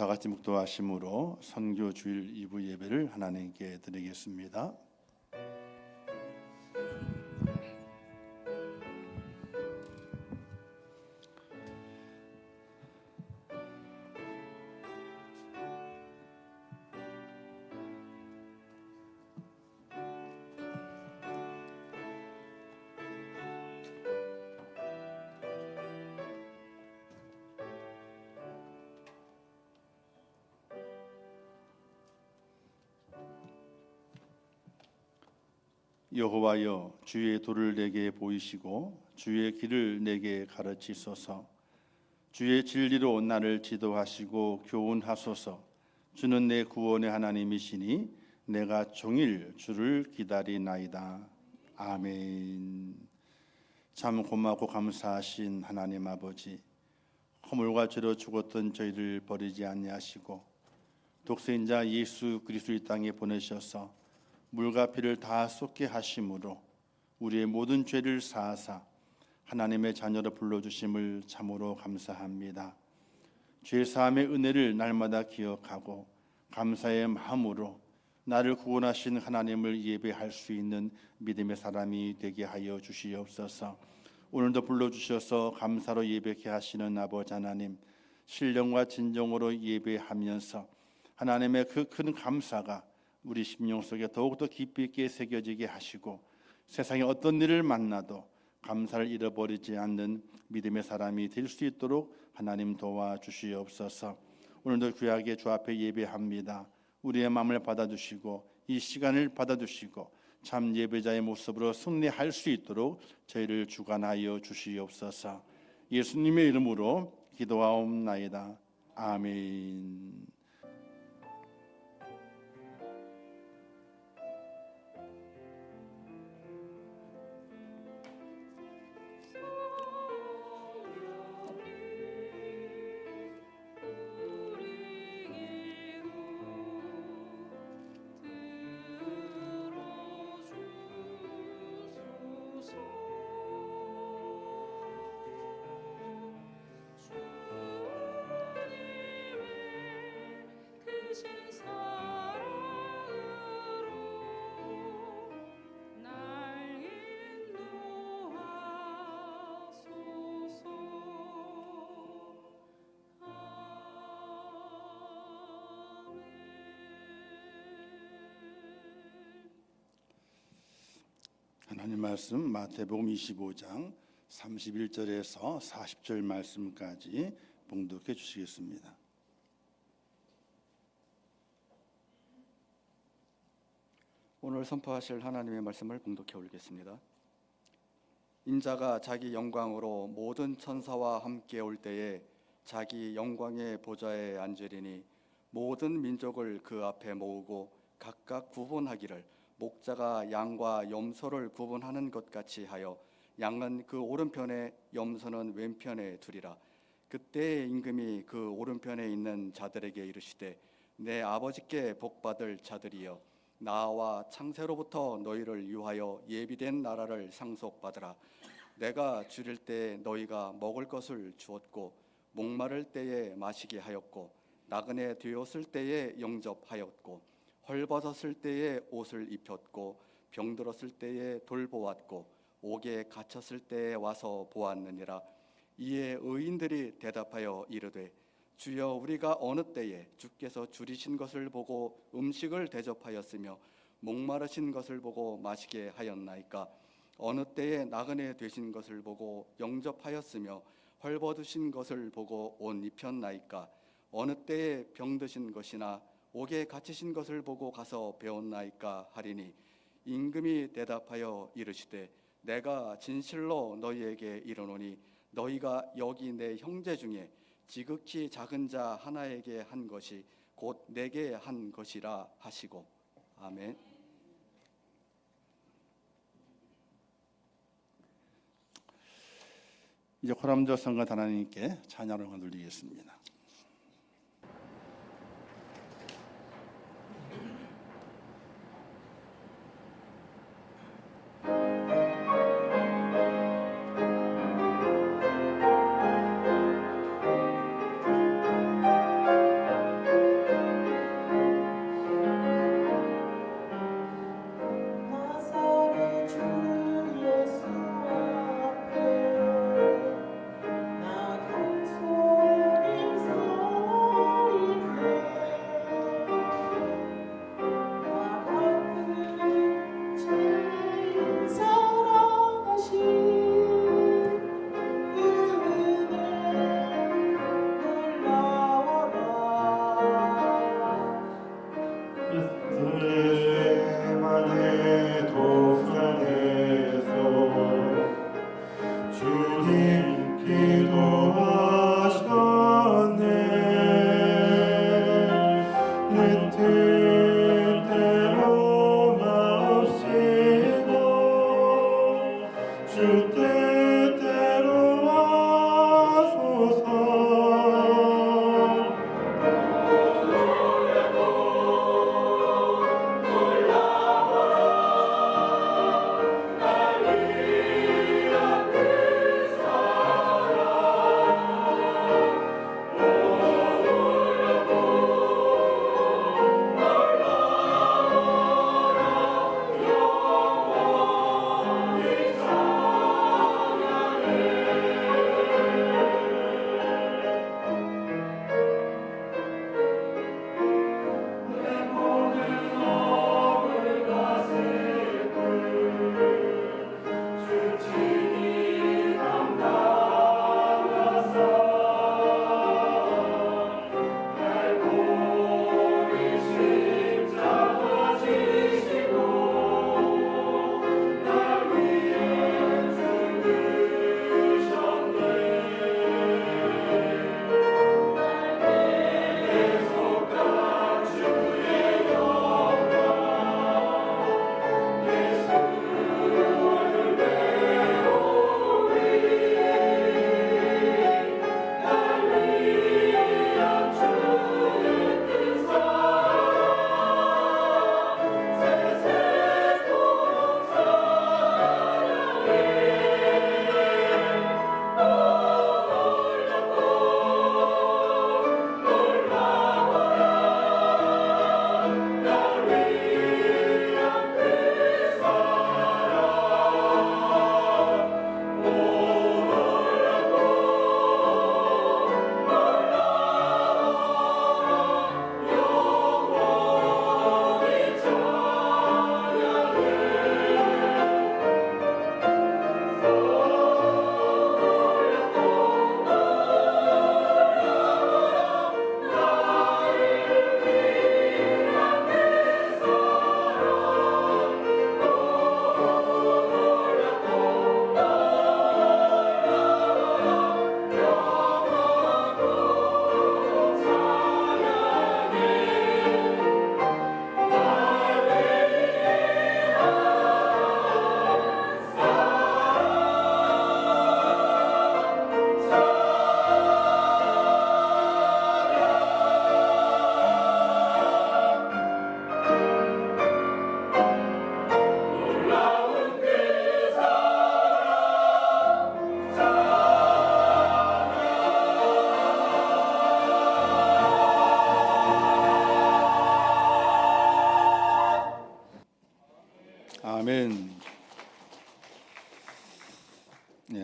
다 같이 묵도하심으로 선교 주일 2부 예배를 하나님께 드리겠습니다. 여호와여, 주의 도를 내게 보이시고 주의 길을 내게 가르치소서. 주의 진리로 나를 지도하시고 교훈하소서. 주는 내 구원의 하나님이시니 내가 종일 주를 기다리나이다. 아멘. 참 고맙고 감사하신 하나님 아버지, 허물과 죄로 죽었던 저희를 버리지 아니하시고 독생자 예수 그리스도 이 땅에 보내셔서 물과 피를 다 쏟게 하심으로 우리의 모든 죄를 사하사 하나님의 자녀로 불러주심을 참으로 감사합니다. 죄 사함의 은혜를 날마다 기억하고 감사의 마음으로 나를 구원하신 하나님을 예배할 수 있는 믿음의 사람이 되게 하여 주시옵소서. 오늘도 불러주셔서 감사로 예배케 하시는 아버지 하나님, 신령과 진정으로 예배하면서 하나님의 그 큰 감사가 우리 심령 속에 더욱더 깊이 있게 새겨지게 하시고 세상에 어떤 일을 만나도 감사를 잃어버리지 않는 믿음의 사람이 될 수 있도록 하나님 도와주시옵소서. 오늘도 귀하게 주 앞에 예배합니다. 우리의 마음을 받아주시고 이 시간을 받아주시고 참 예배자의 모습으로 승리할 수 있도록 저희를 주관하여 주시옵소서. 예수님의 이름으로 기도하옵나이다. 아멘. 하나님 말씀 마태복음 25장 31절에서 40절 말씀까지 봉독해 주시겠습니다. 오늘 선포하실 하나님의 말씀을 봉독해 올리겠습니다. 인자가 자기 영광으로 모든 천사와 함께 올 때에 자기 영광의 보좌에 앉으리니 모든 민족을 그 앞에 모으고 각각 구분하기를 목자가 양과 염소를 구분하는 것 같이 하여 양은 그 오른편에 염소는 왼편에 두리라. 그때의 임금이 그 오른편에 있는 자들에게 이르시되 내 아버지께 복받을 자들이여 나와 창세로부터 너희를 위하여 예비된 나라를 상속받으라. 내가 줄일 때 너희가 먹을 것을 주었고 목마를 때에 마시게 하였고 나그네 되었을 때에 영접하였고 헐벗었을 때에 옷을 입혔고 병들었을 때에 돌보았고 옥에 갇혔을 때에 와서 보았느니라. 이에 의인들이 대답하여 이르되 주여 우리가 어느 때에 주께서 줄이신 것을 보고 음식을 대접하였으며 목마르신 것을 보고 마시게 하였나이까? 어느 때에 나그네 되신 것을 보고 영접하였으며 헐벗으신 것을 보고 옷 입혔나이까? 어느 때에 병드신 것이나 옥에 갇히신 것을 보고 가서 배웠나이까 하리니 임금이 대답하여 이르시되 내가 진실로 너희에게 이르노니 너희가 여기 내 형제 중에 지극히 작은 자 하나에게 한 것이 곧 내게 한 것이라 하시고. 아멘. 이제 호람저 성가 하나님께 찬양을 올리겠습니다.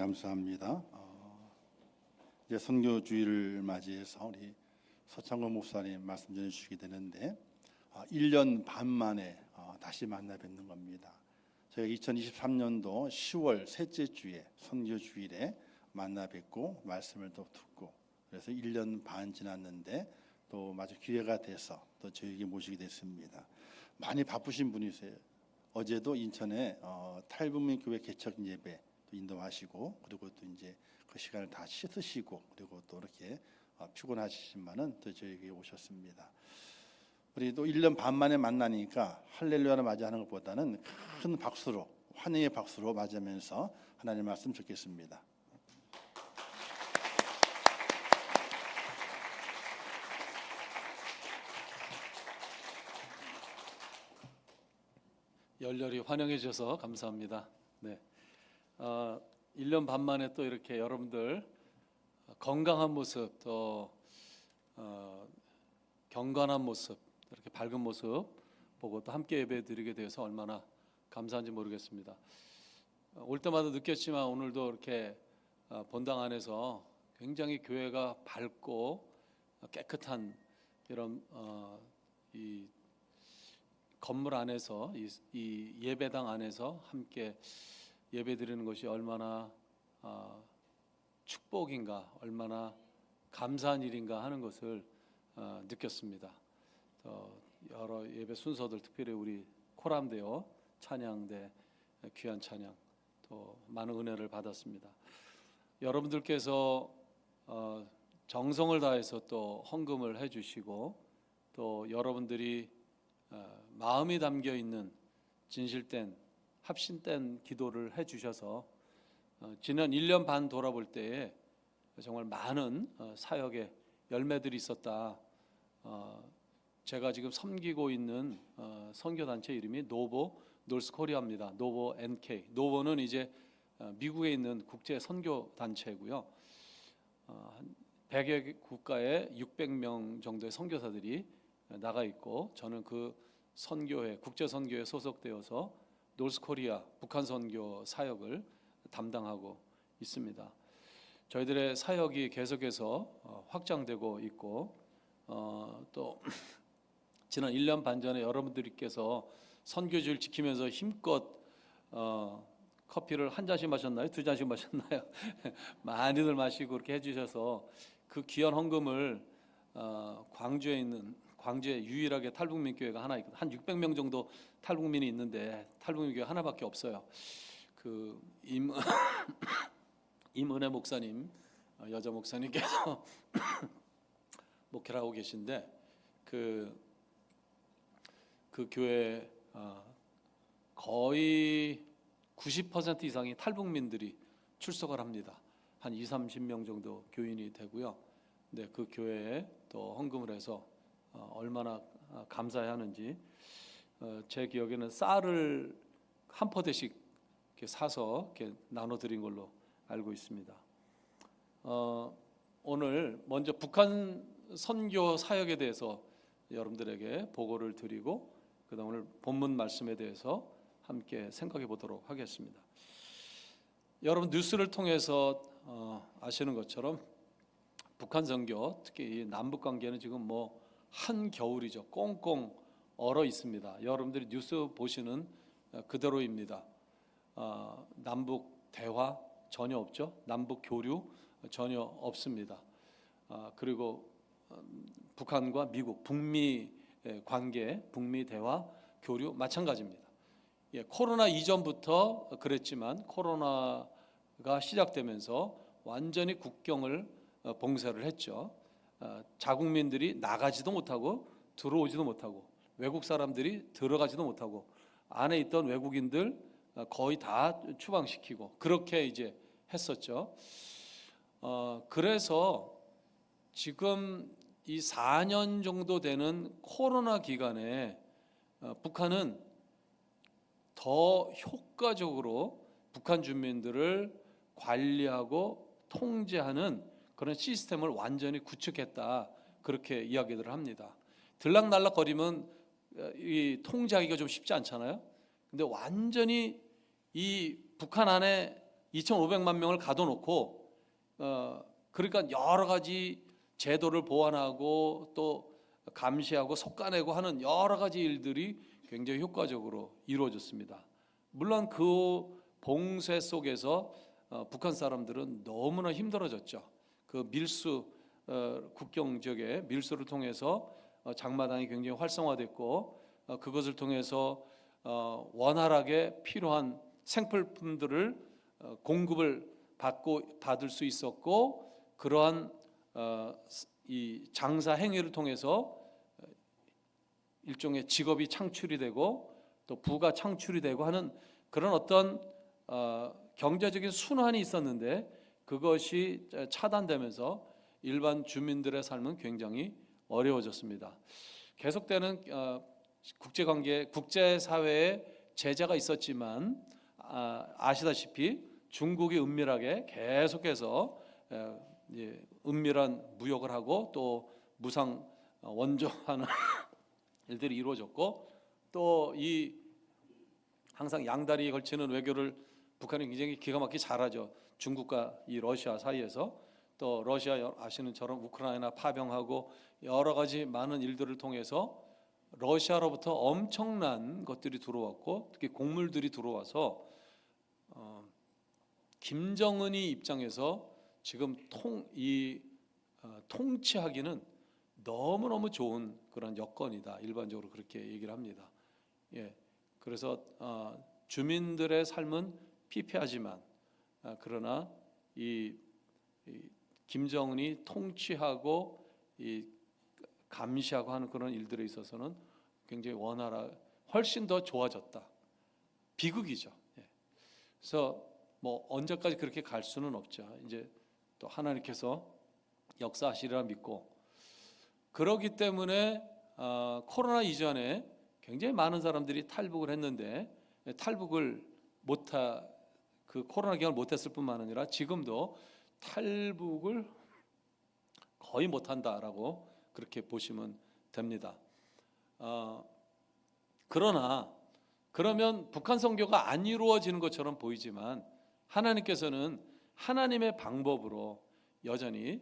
감사합니다. 이제 선교주의를 맞이해서 우리 서창근 목사님 말씀 전해 주시게 되는데 1년 반 만에 다시 만나 뵙는 겁니다. 저희가 2023년도 10월 셋째 주에 선교주일에 만나 뵙고 말씀을 또 듣고 그래서 1년 반 지났는데 또 마주 기회가 돼서 또 저에게 모시게 됐습니다. 많이 바쁘신 분이세요. 어제도 인천에 탈북민 교회 개척 예배 또 인도하시고 그리고 또 이제 그 시간을 다 씻으시고 그리고 또 이렇게 피곤하시지만은 또 저에게 오셨습니다. 우리 또 1년 반 만에 만나니까 할렐루야를 맞이하는 것보다는 큰 박수로 환영의 박수로 맞이하면서 하나님 말씀 듣겠습니다. 열렬히 환영해 주셔서 감사합니다. 네, 1년 반 만에 또 이렇게 여러분들 건강한 모습 또 경건한 모습 이렇게 밝은 모습 보고 또 함께 예배 드리게 돼서 얼마나 감사한지 모르겠습니다. 올 때마다 느꼈지만 오늘도 이렇게 본당 안에서 굉장히 교회가 밝고 깨끗한 이런 이 건물 안에서 이 예배당 안에서 함께 예배드리는 것이 얼마나 축복인가, 얼마나 감사한 일인가 하는 것을 느꼈습니다. 여러 예배 순서들 특별히 우리 코람대요 찬양대 귀한 찬양 또 많은 은혜를 받았습니다. 여러분들께서 정성을 다해서 또 헌금을 해주시고 또 여러분들이 마음이 담겨 있는 진실된 합심된 기도를 해주셔서 지난 1년 반 돌아볼 때에 정말 많은 사역의 열매들이 있었다. 제가 지금 섬기고 있는 선교단체 이름이 노보 노스코리아입니다. 노보 NK. 노보는 이제 미국에 있는 국제 선교단체고요. 100여 국가에 600명 정도의 선교사들이 나가 있고 저는 그 선교회 국제 선교에 소속되어서 노스코리아 북한 선교 사역을 담당하고 있습니다. 저희들의 사역이 계속해서 확장되고 있고 또 지난 1년 반 전에 여러분들께서 선교주의를 지키면서 힘껏 커피를 한 잔씩 마셨나요? 두 잔씩 마셨나요? 많이들 마시고 그렇게 해주셔서 그 귀한 헌금을 광주에 있는 광주에 유일하게 탈북민 교회가 하나 있고 한 600명 정도 탈북민이 있는데 탈북민 교회 하나밖에 없어요. 그 임은혜 목사님 여자 목사님께서 목회를 하고 계신데 그 교회 거의 90% 이상이 탈북민들이 출석을 합니다. 한 20-30명 정도 교인이 되고요. 네, 그 교회에 또 헌금을 해서 얼마나 감사해야 하는지 제 기억에는 쌀을 한 포대씩 이렇게 사서 이렇게 나눠드린 걸로 알고 있습니다. 오늘 먼저 북한 선교 사역에 대해서 여러분들에게 보고를 드리고 그다음 오늘 본문 말씀에 대해서 함께 생각해 보도록 하겠습니다. 여러분 뉴스를 통해서 아시는 것처럼 북한 선교 특히 이 남북 관계는 지금 뭐 한겨울이죠. 꽁꽁 얼어 있습니다. 여러분들이 뉴스 보시는 그대로입니다. 남북 대화 전혀 없죠. 남북 교류 전혀 없습니다. 그리고 북한과 미국, 북미 관계, 북미 대화 교류 마찬가지입니다. 예, 코로나 이전부터 그랬지만 코로나가 시작되면서 완전히 국경을 봉쇄를 했죠. 자국민들이 나가지도 못하고 들어오지도 못하고 외국 사람들이 들어가지도 못하고 안에 있던 외국인들 거의 다 추방시키고 그렇게 이제 했었죠. 그래서 지금 이 4년 정도 되는 코로나 기간에 북한은 더 효과적으로 북한 주민들을 관리하고 통제하는 그런 시스템을 완전히 구축했다 그렇게 이야기를 합니다. 들락날락거리면 이 통제하기가 좀 쉽지 않잖아요. 근데 완전히 이 북한 안에 2,500만 명을 가둬놓고 그러니까 여러 가지 제도를 보완하고 또 감시하고 속아내고 하는 여러 가지 일들이 굉장히 효과적으로 이루어졌습니다. 물론 그 봉쇄 속에서 북한 사람들은 너무나 힘들어졌죠. 그 밀수 국경 지역의 밀수를 통해서 장마당이 굉장히 활성화됐고 그것을 통해서 원활하게 필요한 생필품들을 공급을 받을 수 있었고 그러한 이 장사 행위를 통해서 일종의 직업이 창출이 되고 또 부가 창출이 되고 하는 그런 어떤 경제적인 순환이 있었는데 그것이 차단되면서 일반 주민들의 삶은 굉장히 어려워졌습니다. 계속되는 국제관계, 국제사회에 제재가 있었지만 아시다시피 중국이 은밀하게 계속해서 은밀한 무역을 하고 또 무상 원조하는 일들이 이루어졌고 또 이 항상 양다리에 걸치는 외교를 북한이 굉장히 기가 막히게 잘하죠. 중국과 이 러시아 사이에서 또 러시아 아시는 처럼 우크라이나 파병하고 여러 가지 많은 일들을 통해서 러시아로부터 엄청난 것들이 들어왔고 특히 곡물들이 들어와서 김정은이 입장에서 지금 통치하기는 너무너무 좋은 그런 여건이다. 일반적으로 그렇게 얘기를 합니다. 예, 그래서 주민들의 삶은 피폐하지만 그러나 이 김정은이 통치하고 이 감시하고 하는 그런 일들에 있어서는 굉장히 훨씬 더 좋아졌다. 비극이죠. 예. 그래서 뭐 언제까지 그렇게 갈 수는 없죠. 이제 또 하나님께서 역사하시리라 믿고 그렇기 때문에 코로나 이전에 굉장히 많은 사람들이 탈북을 했는데 탈북을 그 코로나 기간을 못했을 뿐만 아니라 지금도 탈북을 거의 못한다라고 그렇게 보시면 됩니다. 그러면 북한 선교가 안 이루어지는 것처럼 보이지만 하나님께서는 하나님의 방법으로 여전히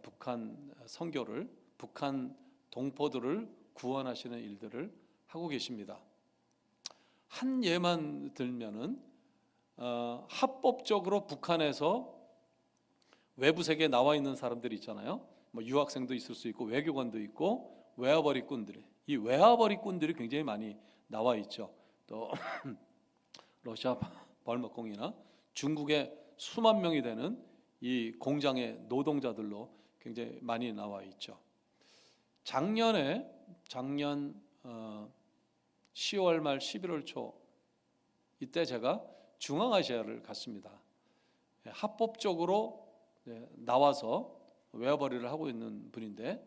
북한 선교를 북한 동포들을 구원하시는 일들을 하고 계십니다. 한 예만 들면은 합법적으로 북한에서 외부 세계에 나와 있는 사람들이 있잖아요. 뭐 유학생도 있을 수 있고 외교관도 있고 외화벌이꾼들이 이 외화벌이꾼들이 굉장히 많이 나와 있죠. 또 러시아 벌목공이나 중국의 수만 명이 되는 이 공장의 노동자들로 굉장히 많이 나와 있죠. 작년 10월 말 11월 초 이때 제가 중앙아시아를 갔습니다. 합법적으로 나와서 외화벌이를 하고 있는 분인데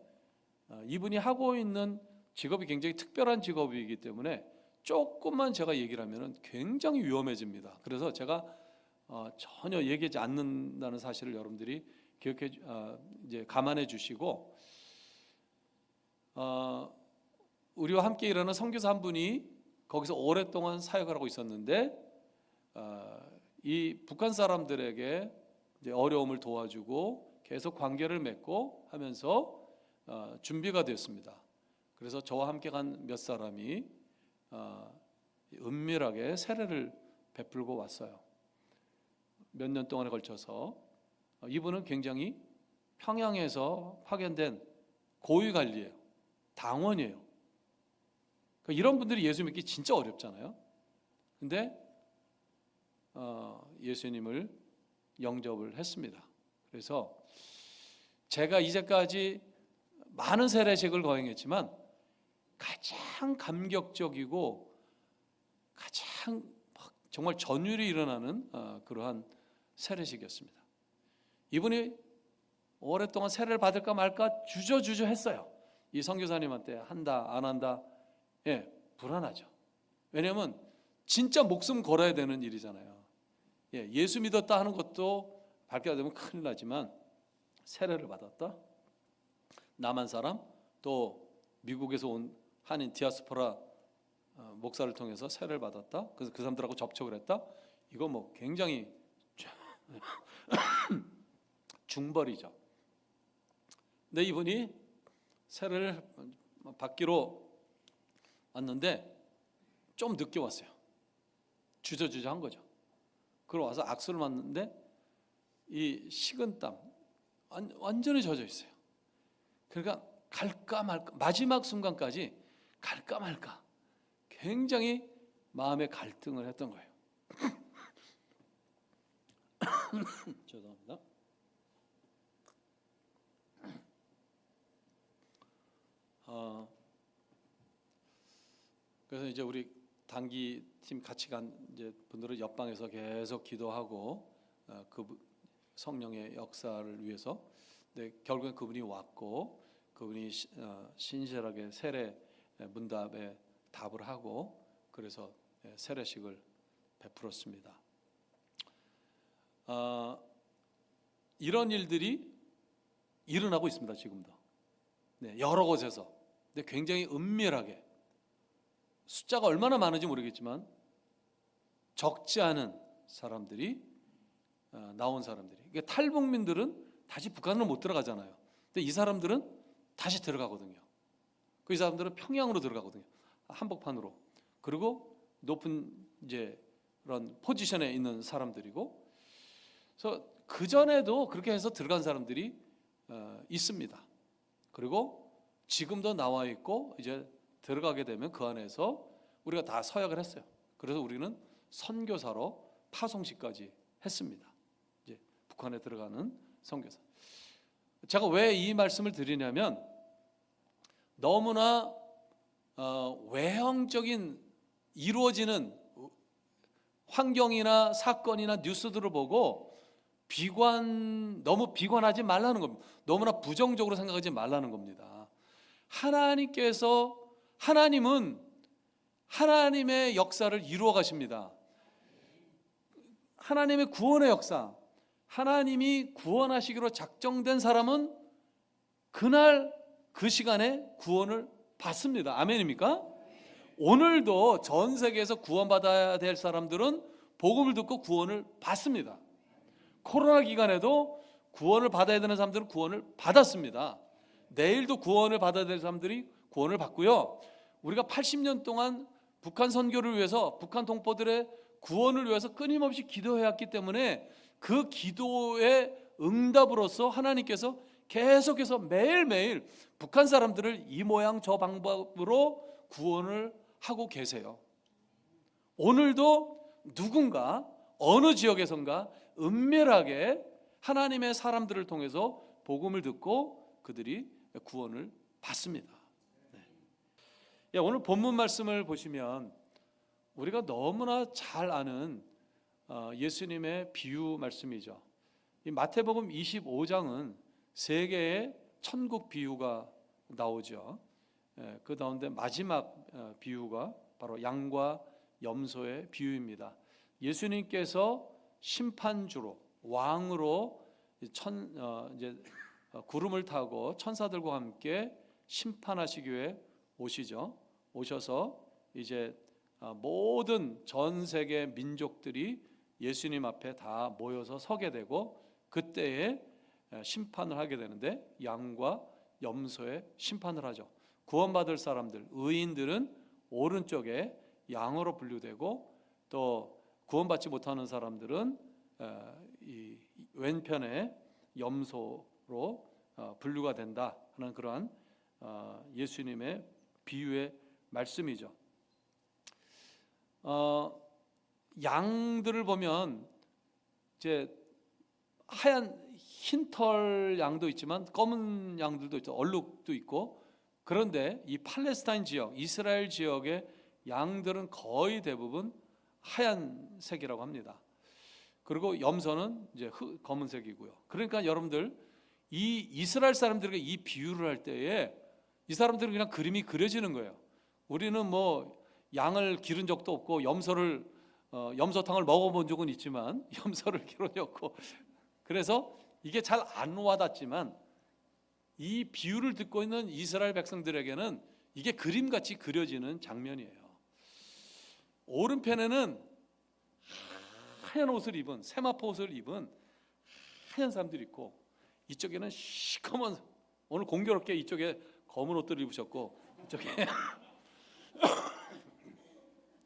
이분이 하고 있는 직업이 굉장히 특별한 직업이기 때문에 조금만 제가 얘기를 하면 굉장히 위험해집니다. 그래서 제가 전혀 얘기하지 않는다는 사실을 여러분들이 이제 감안해 주시고 우리와 함께 일하는 선교사 한 분이 거기서 오랫동안 사역을 하고 있었는데 이 북한 사람들에게 이제 어려움을 도와주고 계속 관계를 맺고 하면서 준비가 됐습니다. 그래서 저와 함께 간 몇 사람이 은밀하게 세례를 베풀고 왔어요. 몇 년 동안에 걸쳐서 이분은 굉장히 평양에서 파견된 고위관리예요. 당원이에요. 그러니까 이런 분들이 예수 믿기 진짜 어렵잖아요. 근데 예수님을 영접을 했습니다. 그래서 제가 이제까지 많은 세례식을 거행했지만 가장 감격적이고 가장 정말 전율이 일어나는 그러한 세례식이었습니다. 이분이 오랫동안 세례를 받을까 말까 주저주저 했어요. 이 선교사님한테 한다 안 한다 불안하죠. 왜냐하면 진짜 목숨 걸어야 되는 일이잖아요. 예수 믿었다 하는 것도 밝혀야 되면 큰일 나지만 세례를 받았다. 남한 사람 또 미국에서 온 한인 디아스포라 목사를 통해서 세례를 받았다. 그래서 그 사람들하고 접촉을 했다. 이거 뭐 굉장히 중벌이죠. 근데 이분이 세례를 받기로 왔는데 좀 늦게 왔어요. 주저주저한 거죠. 그러고 와서 악수를 맞는데 이 식은땀 완전히 젖어 있어요. 그러니까 갈까 말까, 마지막 순간까지 갈까 말까 굉장히 마음의 갈등을 했던 거예요. 죄송합니다. 그래서 이제 우리 단기팀 같이 간 이제 분들은 옆방에서 계속 기도하고 그 성령의 역사를 위해서. 근데 결국엔 그분이 왔고 그분이 신실하게 세례 문답에 답을 하고 그래서 세례식을 베풀었습니다. 이런 일들이 일어나고 있습니다. 지금도. 네, 여러 곳에서. 근데 굉장히 은밀하게 숫자가 얼마나 많은지 모르겠지만 적지 않은 사람들이 나온 사람들이. 그러니까 탈북민들은 다시 북한으로 못 들어가잖아요. 근데 이 사람들은 다시 들어가거든요. 그 이 사람들은 평양으로 들어가거든요. 한복판으로. 그리고 높은 이제 그런 포지션에 있는 사람들이고, 그래서 그 전에도 그렇게 해서 들어간 사람들이 있습니다. 그리고 지금도 나와 있고 이제 들어가게 되면 그 안에서 우리가 다 서약을 했어요. 그래서 우리는 선교사로 파송식까지 했습니다. 이제 북한에 들어가는 선교사. 제가 왜 이 말씀을 드리냐면 너무나 외형적인 이루어지는 환경이나 사건이나 뉴스들을 보고 너무 비관하지 말라는 겁니다. 너무나 부정적으로 생각하지 말라는 겁니다. 하나님은 하나님의 역사를 이루어 가십니다. 하나님의 구원의 역사, 하나님이 구원하시기로 작정된 사람은 그날 그 시간에 구원을 받습니다. 아멘입니까? 오늘도 전 세계에서 구원받아야 될 사람들은 복음을 듣고 구원을 받습니다. 코로나 기간에도 구원을 받아야 되는 사람들은 구원을 받았습니다. 내일도 구원을 받아야 될 사람들이 구원을 받고요. 우리가 80년 동안 북한 선교를 위해서, 북한 동포들의 구원을 위해서 끊임없이 기도해왔기 때문에 그 기도의 응답으로서 하나님께서 계속해서 매일매일 북한 사람들을 이 모양 저 방법으로 구원을 하고 계세요. 오늘도 누군가 어느 지역에선가 은밀하게 하나님의 사람들을 통해서 복음을 듣고 그들이 구원을 받습니다. 네. 오늘 본문 말씀을 보시면 우리가 너무나 잘 아는 예수님의 비유 말씀이죠. 이 마태복음 25장은 세 개의 천국 비유가 나오죠. 그 가운데 마지막 비유가 바로 양과 염소의 비유입니다. 예수님께서 심판주로 왕으로 이제 구름을 타고 천사들과 함께 심판하시기 위해 오시죠. 오셔서 이제 모든 전 세계 민족들이 예수님 앞에 다 모여서 서게 되고 그때에 심판을 하게 되는데 양과 염소의 심판을 하죠. 구원받을 사람들, 의인들은 오른쪽에 양으로 분류되고 또 구원받지 못하는 사람들은 이 왼편에 염소로 분류가 된다 하는 그러한 예수님의 비유의 말씀이죠. 양들을 보면 이제 하얀 흰털 양도 있지만 검은 양들도 있죠. 얼룩도 있고. 그런데 이 팔레스타인 지역, 이스라엘 지역의 양들은 거의 대부분 하얀색이라고 합니다. 그리고 염소는 이제 검은색이고요. 그러니까 여러분들 이 이스라엘 사람들에게 이 비유를 할 때에 이 사람들은 그냥 그림이 그려지는 거예요. 우리는 뭐 양을 기른 적도 없고 염소탕을 먹어본 적은 있지만 염소를 기른 적 없고 그래서 이게 잘 안 와닿지만 이 비유를 듣고 있는 이스라엘 백성들에게는 이게 그림같이 그려지는 장면이에요. 오른편에는 하얀 옷을 입은 세마포 옷을 입은 하얀 사람들이 있고 이쪽에는 시커먼, 오늘 공교롭게 이쪽에 검은 옷들을 입으셨고 이쪽에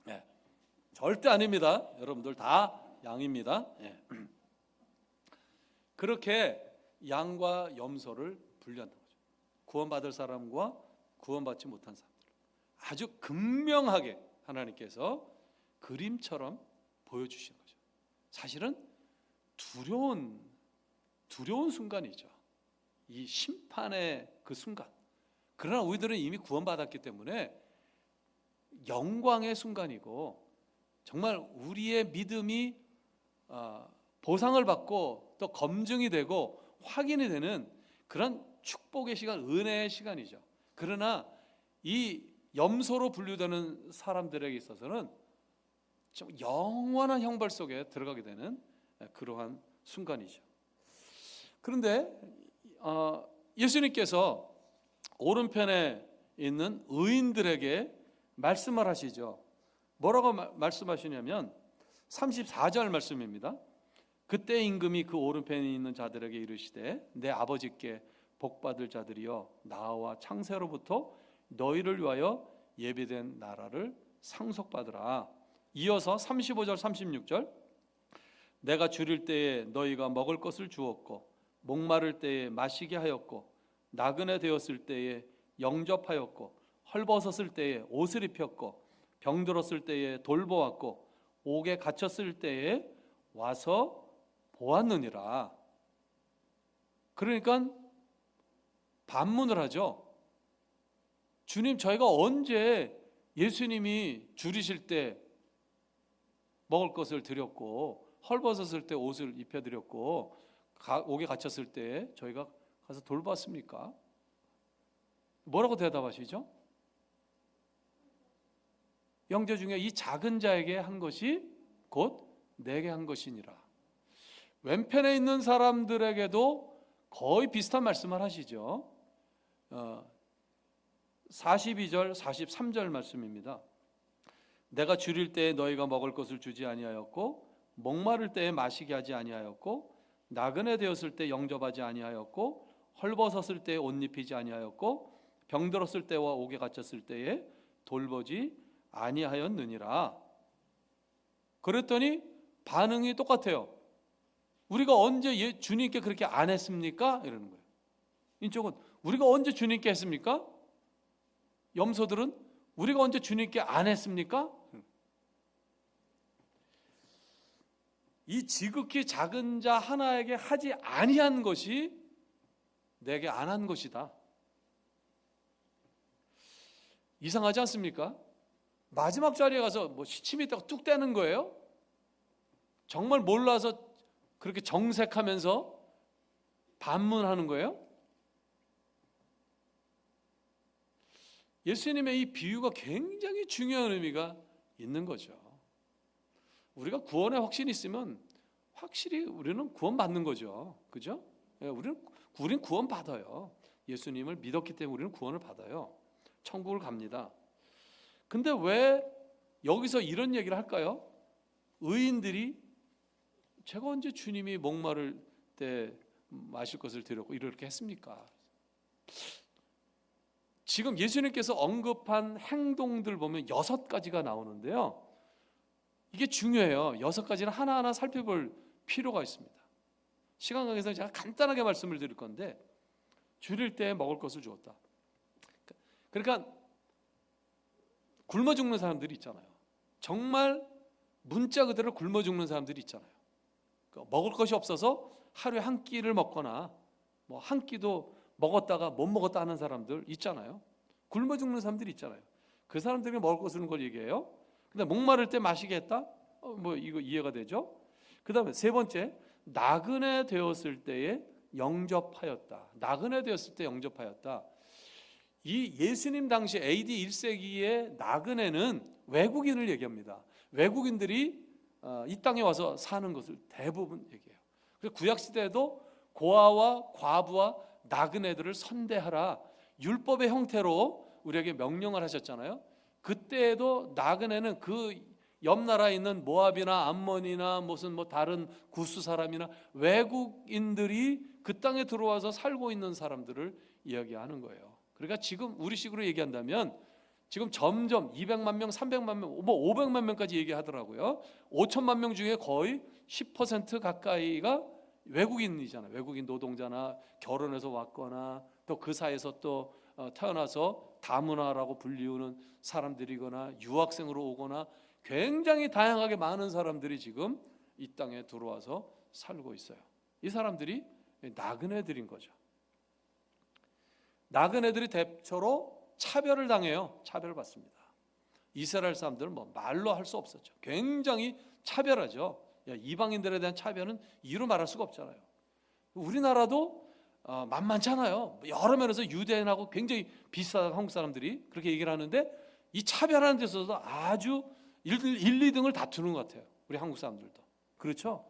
네, 절대 아닙니다. 여러분들 다 양입니다. 네. 그렇게 양과 염소를 분류한다는 거죠. 구원받을 사람과 구원받지 못한 사람들, 아주 극명하게 하나님께서 그림처럼 보여주시는 거죠. 사실은 두려운 순간이죠. 이 심판의 그 순간. 그러나 우리들은 이미 구원받았기 때문에 영광의 순간이고, 정말 우리의 믿음이 보상을 받고 또 검증이 되고 확인이 되는 그런 축복의 시간, 은혜의 시간이죠. 그러나 이 염소로 분류되는 사람들에게 있어서는 좀 영원한 형벌 속에 들어가게 되는 그러한 순간이죠. 그런데 예수님께서 오른편에 있는 의인들에게 말씀을 하시죠. 뭐라고 말씀하시냐면 34절 말씀입니다. 그때 임금이 그 오른편에 있는 자들에게 이르시되 내 아버지께 복받을 자들이여 나와 창세로부터 너희를 위하여 예비된 나라를 상속받으라. 이어서 35절 36절 내가 줄일 때에 너희가 먹을 것을 주었고 목마를 때에 마시게 하였고 나그네 되었을 때에 영접하였고 헐벗었을 때에 옷을 입혔고 병들었을 때에 돌보았고 옥에 갇혔을 때에 와서 보았느니라. 그러니까 반문을 하죠. 주님, 저희가 언제 예수님이 줄이실 때 먹을 것을 드렸고 헐벗었을 때 옷을 입혀드렸고 옥에 갇혔을 때 저희가 가서 돌봤습니까? 뭐라고 대답하시죠? 영제 중에 이 작은 자에게 한 것이 곧 내게 한 것이니라. 왼편에 있는 사람들에게도 거의 비슷한 말씀을 하시죠. 42절 43절 말씀입니다. 내가 줄일 때에 너희가 먹을 것을 주지 아니하였고 목마를 때에 마시게 하지 아니하였고 나그네 되었을 때 영접하지 아니하였고 헐벗었을 때에 옷 입히지 아니하였고 병들었을 때와 옥에 갇혔을 때에 돌보지 아니하였느니라. 그랬더니 반응이 똑같아요. 우리가 언제 주님께 그렇게 안 했습니까? 이러는 거예요. 이쪽은 우리가 언제 주님께 했습니까? 염소들은 우리가 언제 주님께 안 했습니까? 이 지극히 작은 자 하나에게 하지 아니한 것이 내게 안 한 것이다. 이상하지 않습니까? 마지막 자리에 가서 뭐 시침이 있다고 뚝 떼는 거예요? 정말 몰라서 그렇게 정색하면서 반문하는 거예요? 예수님의 이 비유가 굉장히 중요한 의미가 있는 거죠. 우리가 구원의 확신이 있으면 확실히 우리는 구원받는 거죠. 그죠? 우리는 구원받아요. 예수님을 믿었기 때문에 우리는 구원을 받아요. 천국을 갑니다. 근데 왜 여기서 이런 얘기를 할까요? 의인들이 제가 언제 주님이 목마를 때 마실 것을 드렸고 이렇게 했습니까? 지금 예수님께서 언급한 행동들 보면 6가지가 나오는데요. 이게 중요해요. 6가지는 하나하나 살펴볼 필요가 있습니다. 시간 관계상 제가 간단하게 말씀을 드릴 건데, 줄일 때 먹을 것을 주었다. 그러니까 굶어 죽는 사람들이 있잖아요. 정말 문자 그대로 굶어 죽는 사람들이 있잖아요. 먹을 것이 없어서 하루에 한 끼를 먹거나 뭐 한 끼도 먹었다가 못 먹었다 하는 사람들 있잖아요. 굶어 죽는 사람들이 있잖아요. 그 사람들이 먹을 것을 주는 걸 얘기해요. 근데 목마를 때 마시게 했다? 뭐 이거 이해가 되죠? 그 다음에 3번째, 나그네 되었을 때에 영접하였다. 나그네 되었을 때 영접하였다. 이 예수님 당시 AD 1세기의 나그네는 외국인을 얘기합니다. 외국인들이 이 땅에 와서 사는 것을 대부분 얘기해요. 그래서 구약시대에도 고아와 과부와 나그네들을 선대하라, 율법의 형태로 우리에게 명령을 하셨잖아요. 그때에도 나그네는 그 옆 나라에 있는 모압이나 암몬이나 무슨 뭐 다른 구스 사람이나 외국인들이 그 땅에 들어와서 살고 있는 사람들을 이야기하는 거예요. 그러니까 지금 우리식으로 얘기한다면 지금 점점 200만 명, 300만 명, 뭐 500만 명까지 얘기하더라고요. 5천만 명 중에 거의 10% 가까이가 외국인이잖아요. 외국인 노동자나 결혼해서 왔거나 또 그 사이에서 또 태어나서 다문화라고 불리우는 사람들이거나 유학생으로 오거나 굉장히 다양하게 많은 사람들이 지금 이 땅에 들어와서 살고 있어요. 이 사람들이 나그네들인 거죠. 나그네들이 대체로 차별을 당해요. 차별을 받습니다. 이스라엘 사람들은 뭐 말로 할 수 없었죠. 굉장히 차별하죠. 이방인들에 대한 차별은 이루 말할 수가 없잖아요. 우리나라도 만만찮아요. 여러 면에서 유대인하고 굉장히 비슷하다 한국 사람들이 그렇게 얘기를 하는데 이 차별하는 데 있어서 아주 1, 2등을 다투는 것 같아요. 우리 한국 사람들도 그렇죠.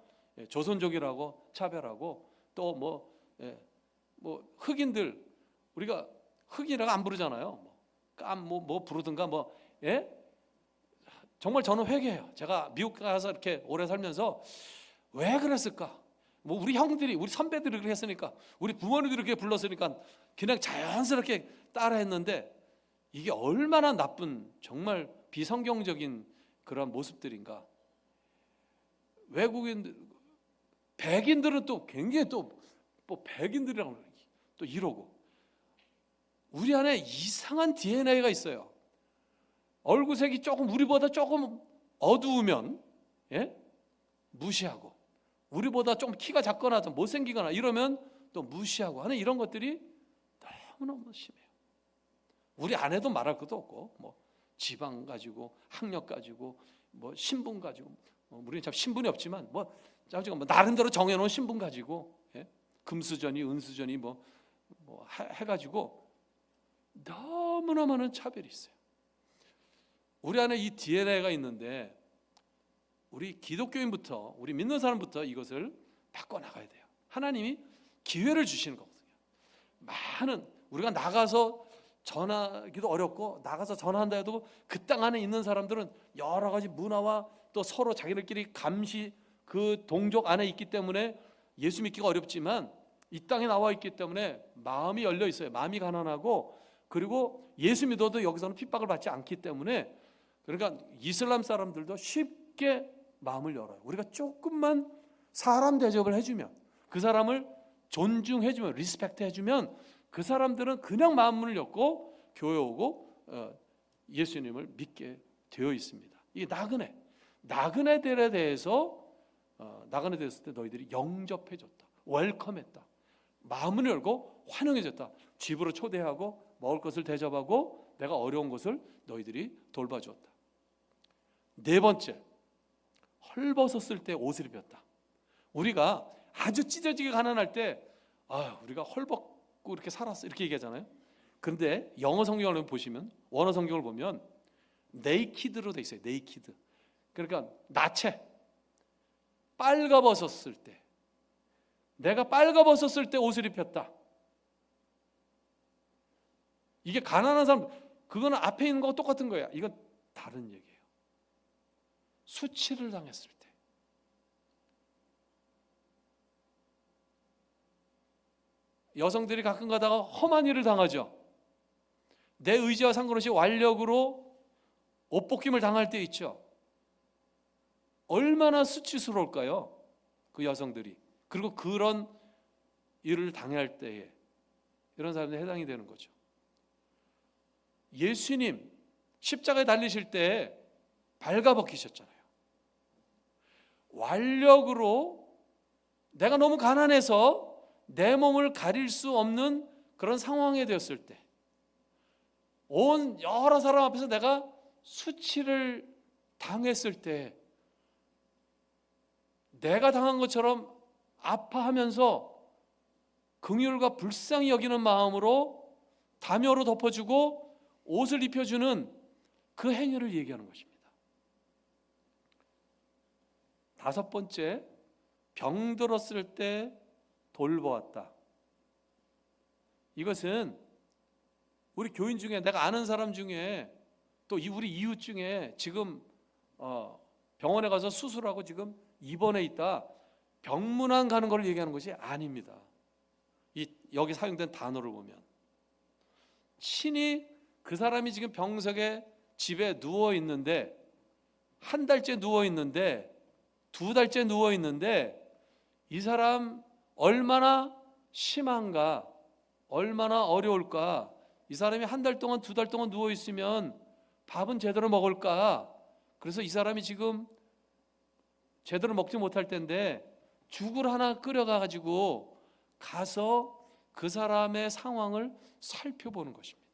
조선족이라고 차별하고 또 뭐 흑인들 우리가 흑인이라고 안 부르잖아요. 뭐 부르든가 정말 저는 회개해요. 제가 미국 가서 이렇게 오래 살면서 왜 그랬을까? 뭐 우리 형들이 우리 선배들이 그렇게 했으니까 우리 부모님들이 그렇게 불렀으니까 그냥 자연스럽게 따라했는데 이게 얼마나 나쁜 정말 비성경적인 그런 모습들인가. 외국인들 백인들은 또 굉장히 또 뭐 백인들이라고 또 이러고 우리 안에 이상한 DNA가 있어요. 얼굴색이 조금 우리보다 조금 어두우면 무시하고 우리보다 좀 키가 작거나 좀 못생기거나 이러면 또 무시하고 하는 이런 것들이 너무너무 심해요. 우리 안에도 말할 것도 없고 뭐 지방 가지고 학력 가지고 뭐 신분 가지고 우리는 참 신분이 없지만 뭐 나름대로 정해놓은 신분 가지고 금수저니 은수저니 뭐 해가지고 너무나 많은 차별이 있어요. 우리 안에 이 DNA가 있는데 우리 기독교인부터 우리 믿는 사람부터 이것을 바꿔나가야 돼요. 하나님이 기회를 주시는 거거든요. 많은 우리가 나가서 전하기도 어렵고 나가서 전한다 해도 그 땅 안에 있는 사람들은 여러 가지 문화와 또 서로 자기들끼리 감시 그 동족 안에 있기 때문에 예수 믿기가 어렵지만 이 땅에 나와 있기 때문에 마음이 열려 있어요. 마음이 가난하고 그리고 예수 믿어도 여기서는 핍박을 받지 않기 때문에 그러니까 이슬람 사람들도 쉽게 마음을 열어요. 우리가 조금만 사람 대접을 해주면 그 사람을 존중해주면 리스펙트 해주면 그 사람들은 그냥 마음문을 열고 교회 오고 예수님을 믿게 되어 있습니다. 이게 나그네들에 대해서 나그네 됐을 때 너희들이 영접해줬다, 웰컴했다, 마음을 열고 환영해줬다, 집으로 초대하고 먹을 것을 대접하고 내가 어려운 것을 너희들이 돌봐줬다. 네 번째, 헐벗었을 때 옷을 입혔다. 우리가 아주 찢어지게 가난할 때 우리가 헐벗고 이렇게 살았어 이렇게 얘기하잖아요. 그런데 영어 성경을 보시면 원어 성경을 보면 네이키드로 돼 있어요. 네이키드. 그러니까 나체 빨가벗었을 때 내가 빨가벗었을 때 옷을 입혔다. 이게 가난한 사람 그거는 앞에 있는 거와 똑같은 거야. 이건 다른 얘기예요. 수치를 당했을 때 여성들이 가끔 가다가 험한 일을 당하죠. 내 의지와 상관없이 완력으로 옷벗김을 당할 때 있죠. 얼마나 수치스러울까요? 그 여성들이. 그리고 그런 일을 당할 때에 이런 사람들이 해당이 되는 거죠. 예수님 십자가에 달리실 때 발가벗기셨잖아요. 완력으로 내가 너무 가난해서 내 몸을 가릴 수 없는 그런 상황에 되었을 때 온 여러 사람 앞에서 내가 수치를 당했을 때 내가 당한 것처럼 아파하면서 긍휼과 불쌍히 여기는 마음으로 담요로 덮어주고 옷을 입혀주는 그 행위를 얘기하는 것입니다. 다섯 번째, 병들었을 때 돌보았다. 이것은 우리 교인 중에 내가 아는 사람 중에 또 우리 이웃 중에 지금 병원에 가서 수술하고 지금 입원해 있다, 병문안 가는 걸 얘기하는 것이 아닙니다. 여기 사용된 단어를 보면 친히 그 사람이 지금 병석에 집에 누워 있는데, 한 달째 누워 있는데, 두 달째 누워 있는데, 이 사람 얼마나 심한가, 얼마나 어려울까, 이 사람이 한 달 동안 두 달 동안 누워 있으면 밥은 제대로 먹을까, 그래서 이 사람이 지금 제대로 먹지 못할 텐데 죽을 하나 끓여가 가지고 가서 그 사람의 상황을 살펴보는 것입니다.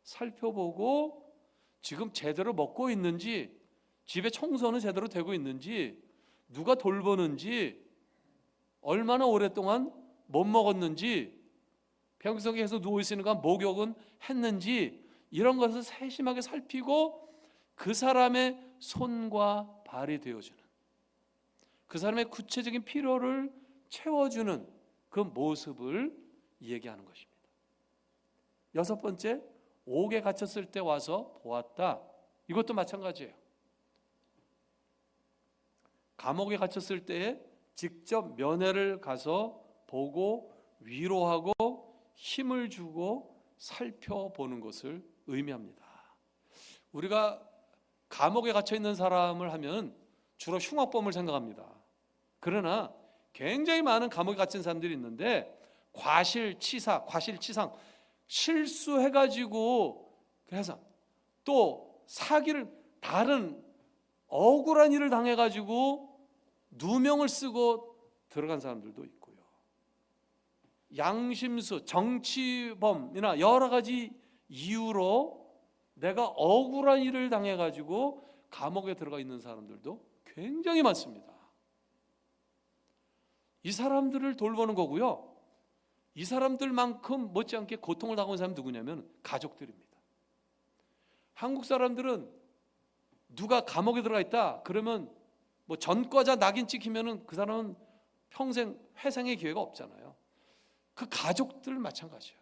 살펴보고 지금 제대로 먹고 있는지, 집에 청소는 제대로 되고 있는지, 누가 돌보는지, 얼마나 오랫동안 못 먹었는지, 병석에 계속 누워 있으니까 목욕은 했는지, 이런 것을 세심하게 살피고 그 사람의 손과 발이 되어주는, 그 사람의 구체적인 필요를 채워주는 그 모습을 얘기하는 것입니다. 여섯 번째, 옥에 갇혔을 때 와서 보았다. 이것도 마찬가지예요. 감옥에 갇혔을 때에 직접 면회를 가서 보고 위로하고 힘을 주고 살펴보는 것을 의미합니다. 우리가 감옥에 갇혀 있는 사람을 하면 주로 흉악범을 생각합니다. 그러나 굉장히 많은 감옥에 갇힌 사람들이 있는데, 과실치상, 실수해가지고, 그래서 또 사기를, 다른 억울한 일을 당해가지고 누명을 쓰고 들어간 사람들도 있고요. 양심수, 정치범이나 여러 가지 이유로 내가 억울한 일을 당해가지고 감옥에 들어가 있는 사람들도 굉장히 많습니다. 이 사람들을 돌보는 거고요. 이 사람들만큼 못지않게 고통을 당하는 사람은 누구냐면 가족들입니다. 한국 사람들은 누가 감옥에 들어가 있다 그러면 뭐 전과자 낙인 찍히면은 그 사람은 평생 회생의 기회가 없잖아요. 그 가족들 마찬가지예요.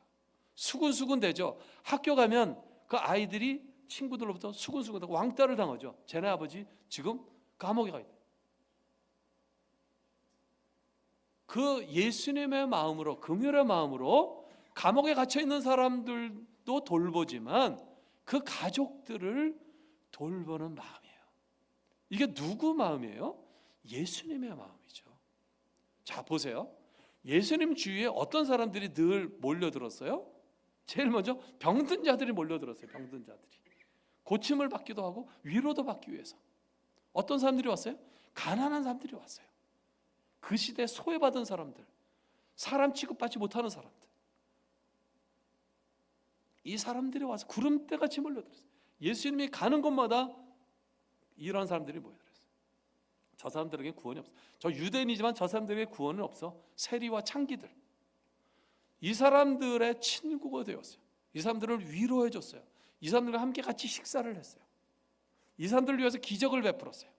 수군수군 되죠. 학교 가면 그 아이들이 친구들로부터 수군수군하고 왕따를 당하죠. 쟤네 아버지 지금 감옥에 가 있다. 그 예수님의 마음으로, 긍휼의 마음으로 감옥에 갇혀 있는 사람들도 돌보지만 그 가족들을 돌보는 마음이에요. 이게 누구 마음이에요? 예수님의 마음이죠. 자, 보세요. 예수님 주위에 어떤 사람들이 늘 몰려들었어요? 제일 먼저 병든 자들이 몰려들었어요. 병든 자들이 고침을 받기도 하고 위로도 받기 위해서. 어떤 사람들이 왔어요? 가난한 사람들이 왔어요. 그 시대에 소외받은 사람들, 사람 취급받지 못하는 사람들, 이 사람들이 와서 구름대같이 몰려들었어요. 예수님이 가는 곳마다 이런 사람들이 모여들었어요. 저 사람들에게 구원이 없어. 저 유대인이지만 저 사람들에게 구원은 없어. 세리와 창기들, 이 사람들의 친구가 되었어요. 이 사람들을 위로해 줬어요. 이 사람들과 함께 같이 식사를 했어요. 이 사람들을 위해서 기적을 베풀었어요.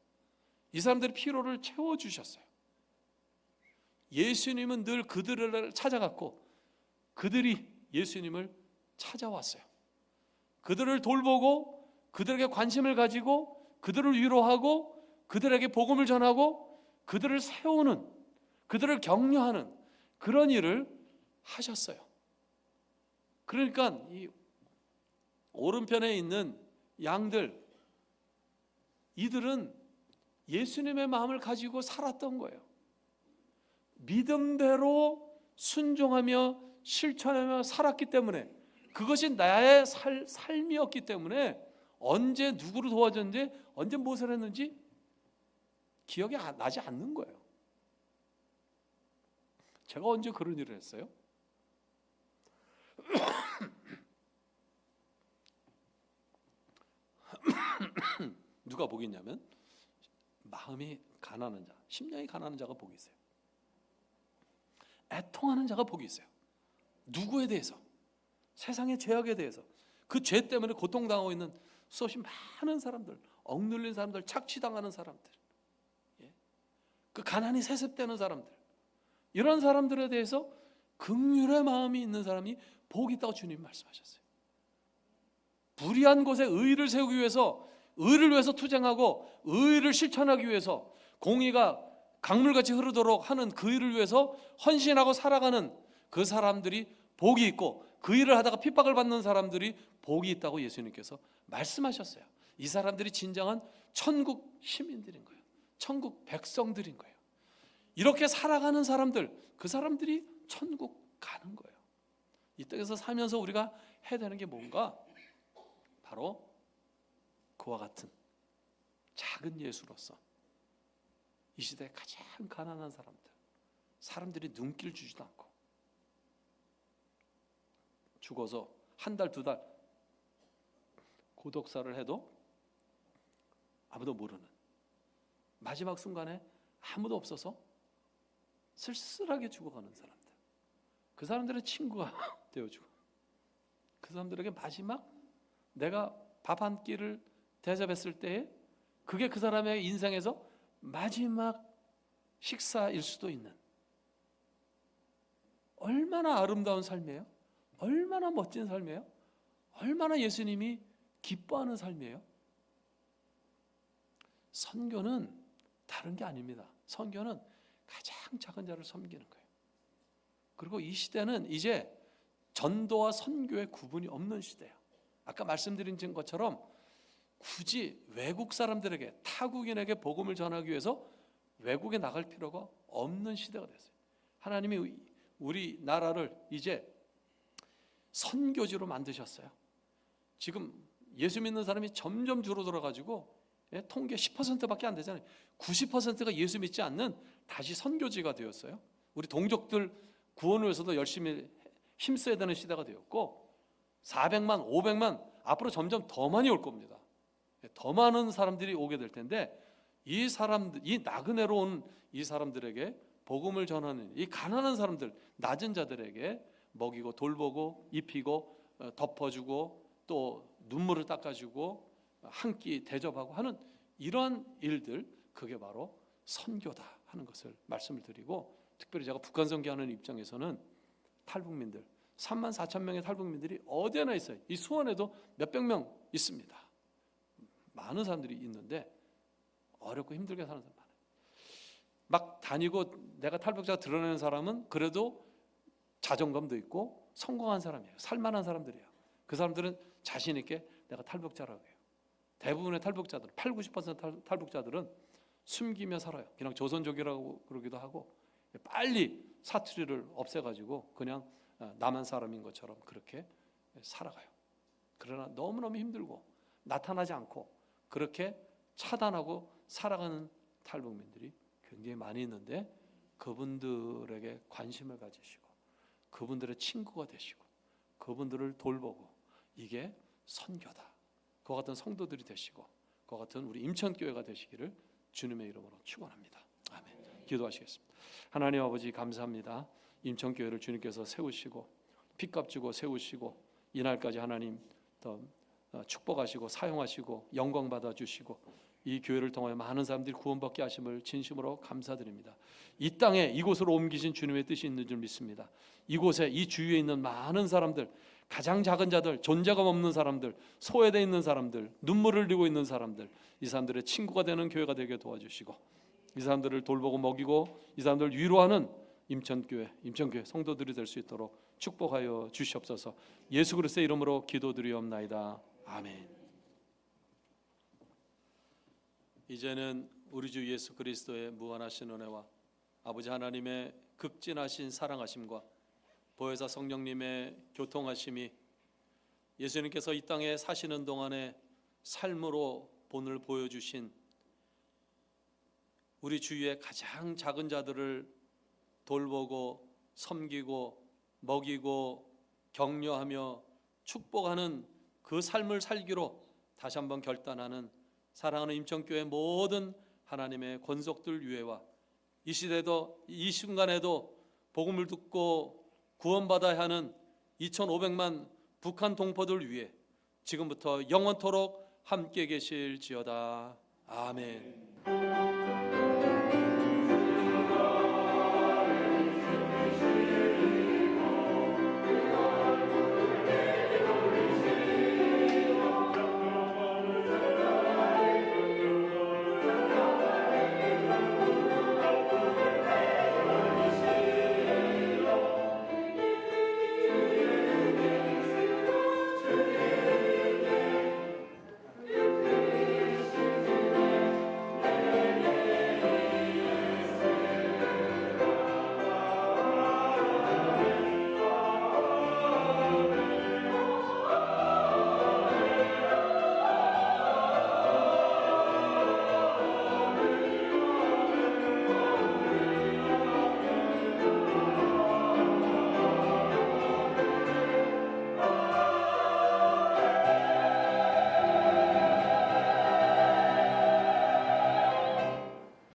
이 사람들의 피로를 채워주셨어요. 예수님은 늘 그들을 찾아갔고 그들이 예수님을 찾아왔어요. 그들을 돌보고 그들에게 관심을 가지고 그들을 위로하고 그들에게 복음을 전하고 그들을 세우는, 그들을 격려하는 그런 일을 하셨어요. 그러니까 이 오른편에 있는 양들, 이들은 예수님의 마음을 가지고 살았던 거예요. 믿음대로 순종하며 실천하며 살았기 때문에, 그것이 나의 삶이었기 때문에 언제 누구를 도와줬는지, 언제 무엇을 했는지 기억이 나지 않는 거예요. 제가 언제 그런 일을 했어요? 누가 복이 있냐면 마음이 가난한 자, 심령이 가난한 자가 복이 있어요. 애통하는 자가 복이 있어요. 누구에 대해서? 세상의 죄악에 대해서. 그 죄 때문에 고통당하고 있는 수없이 많은 사람들, 억눌린 사람들, 착취당하는 사람들, 그 가난이 세습되는 사람들, 이런 사람들에 대해서 긍휼의 마음이 있는 사람이 복이 있다고 주님 말씀하셨어요. 불의한 곳에 의를 세우기 위해서 의를 위해서 투쟁하고 의를 실천하기 위해서 공의가 강물같이 흐르도록 하는 그 일을 위해서 헌신하고 살아가는 그 사람들이 복이 있고, 그 일을 하다가 핍박을 받는 사람들이 복이 있다고 예수님께서 말씀하셨어요. 이 사람들이 진정한 천국 시민들인 거예요. 천국 백성들인 거예요. 이렇게 살아가는 사람들, 그 사람들이 천국 가는 거예요. 이 땅에서 살면서 우리가 해야 되는 게 뭔가? 바로 그와 같은 작은 예수로서 이 시대에 가장 가난한 사람들이 눈길 주지도 않고 죽어서 한 달, 두 달 고독사를 해도 아무도 모르는, 마지막 순간에 아무도 없어서 쓸쓸하게 죽어가는 사람들, 그 사람들의 친구가 되어주고, 그 사람들에게 마지막 내가 밥 한 끼를 대접했을 때에 그게 그 사람의 인생에서 마지막 식사일 수도 있는, 얼마나 아름다운 삶이에요? 얼마나 멋진 삶이에요? 얼마나 예수님이 기뻐하는 삶이에요? 선교는 다른 게 아닙니다. 선교는 가장 작은 자를 섬기는 거예요. 그리고 이 시대는 이제 전도와 선교의 구분이 없는 시대예요. 아까 말씀드린 것처럼 굳이 외국 사람들에게, 타국인에게 복음을 전하기 위해서 외국에 나갈 필요가 없는 시대가 됐어요. 하나님이 우리나라를 이제 선교지로 만드셨어요. 지금 예수 믿는 사람이 점점 줄어들어가지고 통계 10%밖에 안 되잖아요. 90%가 예수 믿지 않는 다시 선교지가 되었어요. 우리 동족들 구원을 위해서도 열심히 힘써야 되는 시대가 되었고, 400만, 500만 앞으로 점점 더 많이 올 겁니다. 더 많은 사람들이 오게 될 텐데, 이 사람들, 이 나그네로 온 이 사람들에게 복음을 전하는 이 가난한 사람들, 낮은 자들에게 먹이고 돌보고 입히고 덮어주고 또 눈물을 닦아주고 한 끼 대접하고 하는 이러한 일들, 그게 바로 선교다 하는 것을 말씀을 드리고, 특별히 제가 북한 선교하는 입장에서는 탈북민들 3만 4천 명의 탈북민들이 어디에나 있어요. 이 수원에도 몇백 명 있습니다. 많은 사람들이 있는데 어렵고 힘들게 사는 사람 많아요. 막 다니고 내가 탈북자 드러내는 사람은 그래도 자존감도 있고 성공한 사람이에요. 살만한 사람들이에요. 그 사람들은 자신 있게 내가 탈북자라고 해요. 대부분의 탈북자들, 80-90% 탈북자들은 숨기며 살아요. 그냥 조선족이라고 그러기도 하고, 빨리 사투리를 없애가지고 그냥 남한 사람인 것처럼 그렇게 살아가요. 그러나 너무너무 힘들고 나타나지 않고 그렇게 차단하고 살아가는 탈북민들이 굉장히 많이 있는데, 그분들에게 관심을 가지시고 그분들의 친구가 되시고 그분들을 돌보고, 이게 선교다. 그와 같은 성도들이 되시고 그와 같은 우리 임천교회가 되시기를 주님의 이름으로 축원합니다. 아멘. 기도하시겠습니다. 하나님 아버지, 감사합니다. 임천교회를 주님께서 세우시고 핏값 주고 세우시고 이날까지 하나님 더 축복하시고 사용하시고 영광 받아 주시고, 이 교회를 통하여 많은 사람들이 구원받게 하심을 진심으로 감사드립니다. 이 땅에 이곳으로 옮기신 주님의 뜻이 있는 줄 믿습니다. 이곳에, 이 주위에 있는 많은 사람들, 가장 작은 자들, 존재감 없는 사람들, 소외되어 있는 사람들, 눈물을 흘리고 있는 사람들, 이 사람들의 친구가 되는 교회가 되게 도와주시고, 이 사람들을 돌보고 먹이고 이 사람들을 위로하는 임천교회 성도들이 될 수 있도록 축복하여 주시옵소서. 예수 그리스도의 이름으로 기도드리옵나이다. 아멘. 이제는 우리 주 예수 그리스도의 무한하신 은혜와 아버지 하나님의 극진하신 사랑하심과 보혜사 성령님의 교통하심이, 예수님께서 이 땅에 사시는 동안에 삶으로 본을 보여주신 우리 주위의 가장 작은 자들을 돌보고 섬기고 먹이고 격려하며 축복하는 그 삶을 살기로 다시 한번 결단하는 사랑하는 임천교회 모든 하나님의 권속들 위에와 이 시대도, 이 순간에도 복음을 듣고 구원받아야 하는 2,500만 북한 동포들 위해 지금부터 영원토록 함께 계실지어다. 아멘.